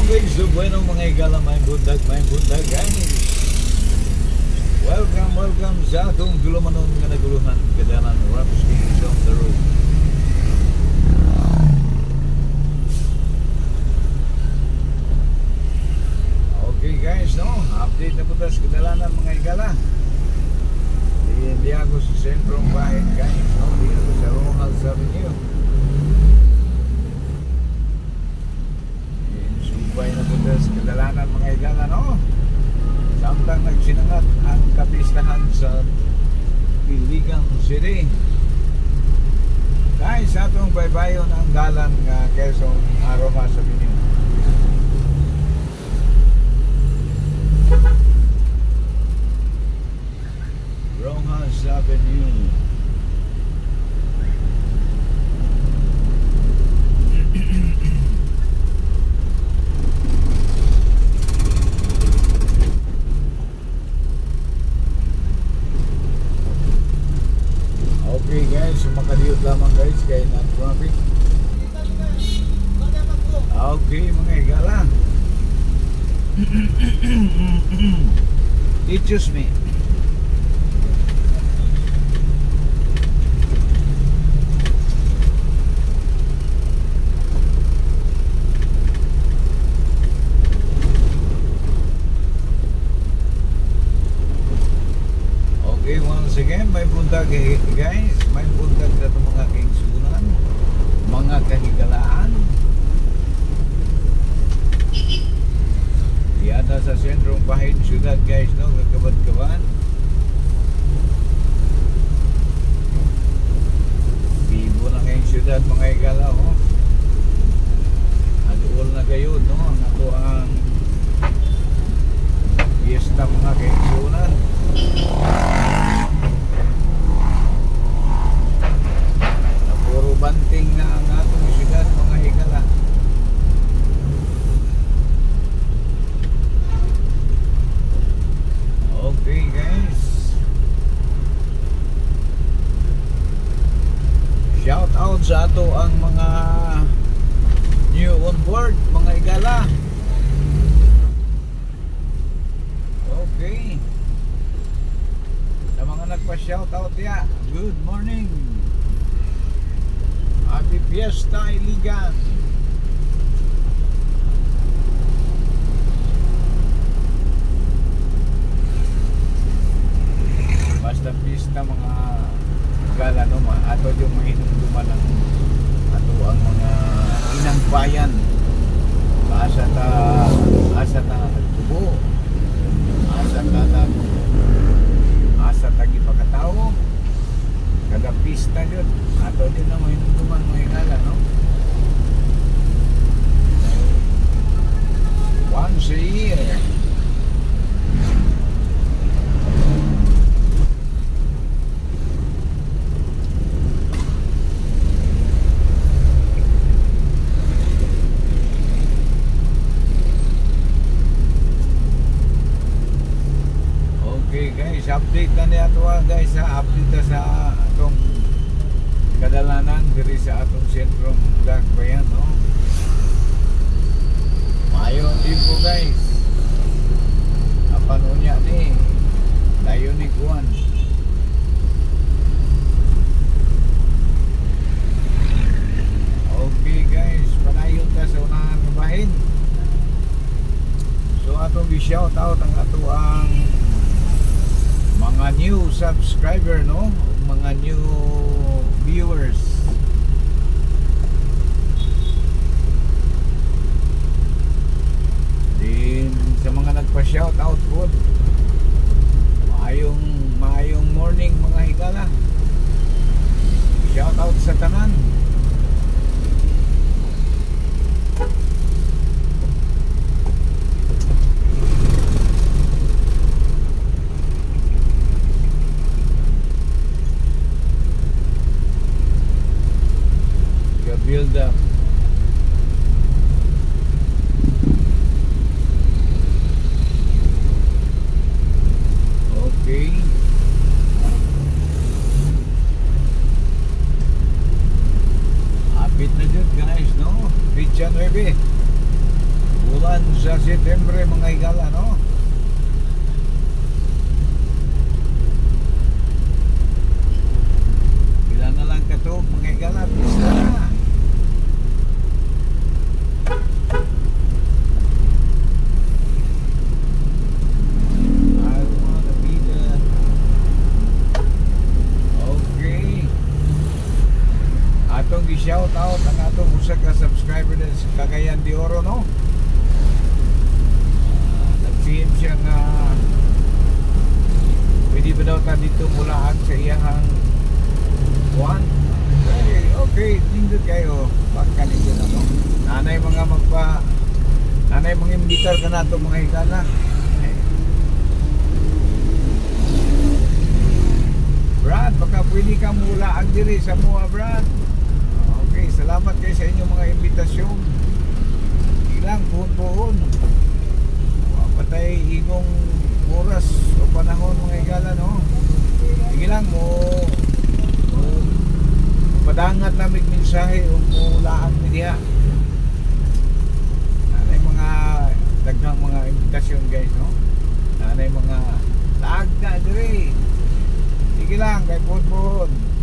Okay, so bueno mga igala, may bundag guys. Welcome sa atong gulumanon nga naguluhan kadalan Rapski is on the road. Okay guys, no? Update na po tayo sa kadalanan mga igala. Hindi ako sa sentrong bahay guys, no? Hindi ako sa Rojas Avenue. Subay na po tayo sa kadalanan mga igala, no? Samtang nagsinangat ang kapistahan sa Iligan City. Guys, atong baybayon ang dalan nga Quezon Rojas Avenue. Rojas Avenue. Okay guys, makaliot lamang guys kaya na traffic. Okay mga igala. Excuse me. Okay, once again, may bundag guys, may bundag na itong mga kaigsunan, mga kahigalaan. Yata sa sentrong bahay syudad guys, no, kagabad-kabad. Bibo na ngayong syudad mga higala, oh. Aduol na gayon, no, ang ako ang fiesta mga kaigsunan. Puro banting na ang atong syudad mga higala. Okay guys, shout out sa ato ang mga new on board mga higala. Okay, sa mga nagpa-shout out ya, good morning. Happy Fiesta Iligan. Basta pista mga gala no, ato yung mahinumduman ng ato ang mga inang bayan. Asa ta tubo. Asa ta gipakatao. Kada pista yun, ato din na mahinumduman mga igala, no? Once a year. Okay guys, update na niya ito guys, ha? Update na sa atong kadalanan diri sa atong sentrong Dakbayan, no? Maayong tempo guys. Apan unya ni dayon ni kuan. Okay guys, panayon ta sa unahan ng bahin. So atong gi-shout out ang ato ang mga new subscriber, no? Mga new viewers. Din sa mga nagpa-shout out po, maayong morning mga higala. Shout out sa tanan. Build up. Okay. Apit na dyan guys, no? Pizza 9. Bulan sa Setyembre mga higala, no? Ilan na lang katog mga higala, pista na. Atong gi-shout out ang atong usa ka subscriber din sa Cagayan de Oro, no? Nag-PM siya nga pwede ba daw ta dito mulaan sa iyang kuwan. Okay, nindot kayo pagka nito na, no? Nanay mga imbitar ka na ito mga higala. Brad, baka pwede ka mulaan diri sa mua, Brad. Okay, salamat kayo sa inyong mga imbitasyon. Ilang puhon-puhon. Patay igong oras o panahon mga higala, no? Sige lang mo padangat namin mensahe o mulaan media. Nanay mga daghang mga imbitasyon guys, no? Nanay mga laag na diri. Sige lang kay puhon-puhon.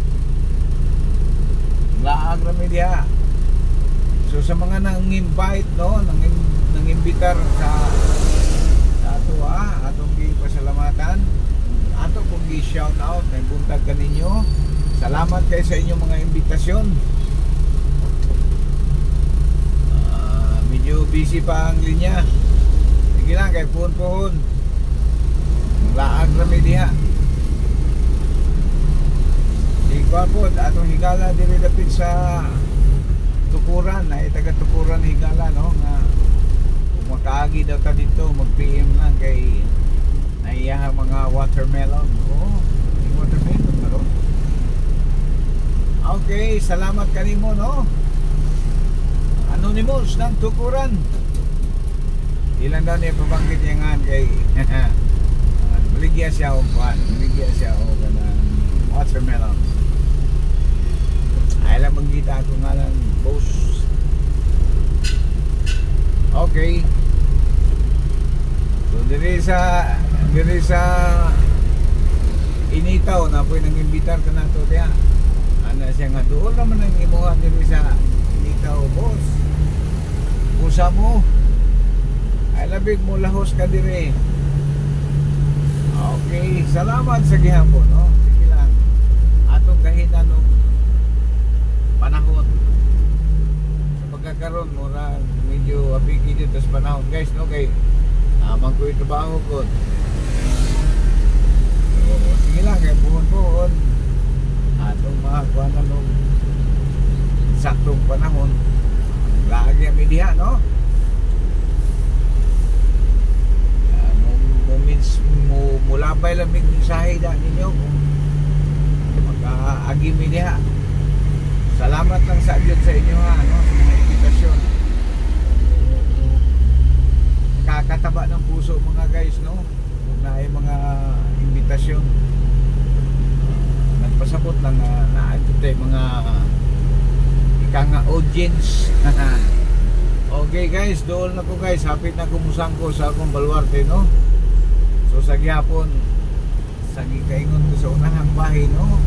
Laag na media. So sa mga nang-invite, no, nang-imbitar sa ato atong gipasalamatan, ato kung gi-shout out, may buntag kaninyo. Salamat kayo sa inyong mga imbitasyon. Medyo busy pa ang linya. Sige lang kay puhon-puhon. Laag na media. Ikaw po, atong higala diri dapit sa Tukuran, ay taga Tukuran higala, no? Nga kung makaagi daw ta dito, mag-PM lang kay naiyaha mga watermelon. Oh, yung watermelon na ron. Okay, salamat kanimo, no? Anonymous ng Tukuran. Ilan daw niya pabanggit niya nga kay maligya siya o watermelon. Ay lang magkita ako nga lang boss. Okay. So diri sa Initaw na po nang imbitar ka na to diya. Ano siya nga doon naman ang imuha diri sa Initaw, boss. Usa mo. Ay labig mo lahos ka diri. Okay, salamat sa gihapon, no? Sige lang. Atong kahinan no panahon sa pagkakaroon mo na medyo apiki dito sa panahon guys, no? Kay naman ko yung trabaho ko, so sige lang kay buhon-buhon atong makakuha na nung saktong panahon lagi ang media, no? Mulabay lang yung mensahe da ninyo kung mag-agi media. Salamat lang sa Diyos sa inyo, ha, no? Sa mga invitasyon. Kakataba ng puso mga guys, no? Kung na ay mga invitasyon, nagpasabot lang na ito tayo mga ika nga audience. Okay guys, doon na ko guys, hapit na kumusang ko sa akong baluarte, no? So sa gihapon, sa gikaingon ko sa unahang bahay, no?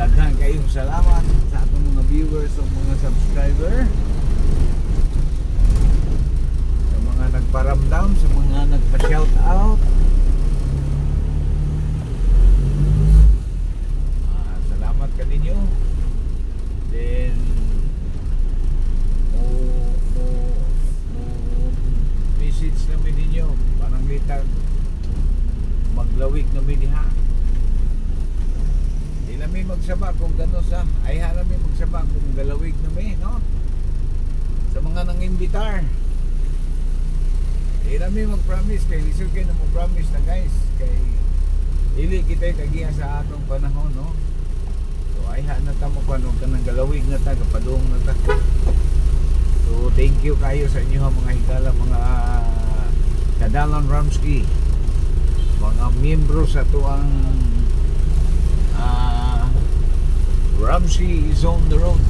Daghang kayong salamat sa atong mga viewers o mga subscriber, sa mga nagparamdam, sa mga nagpa-shout out. Salamat kaninyo. Then message namin ninyo parang litag maglawig namin diha. Di namin magsaba kung gano'n sa ay namin magsaba kung galawig namin, no? Sa mga nang-imbitar, di namin mag-promise kay lisod kayo na mag-promise na guys kay dili kita kagiya sa atong panahon, no? So ay na ta mo paano ka ng galawig na ta, kapadung na ta. So thank you kayo sa inyo mga higala, mga Kadalan Ramsky, mga miyembro sa tuang Ramsky is on the road.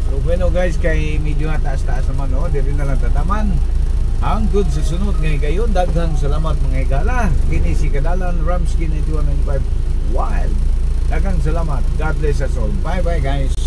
So bueno guys, kay medyo taas-taas naman, no? Dili na lang tataman ang good sa sunod ngay kayo. Daghang salamat mga higala. Kini si Kadalan Ramsky 9195 Wild. Daghang salamat. God bless us all. Bye bye guys.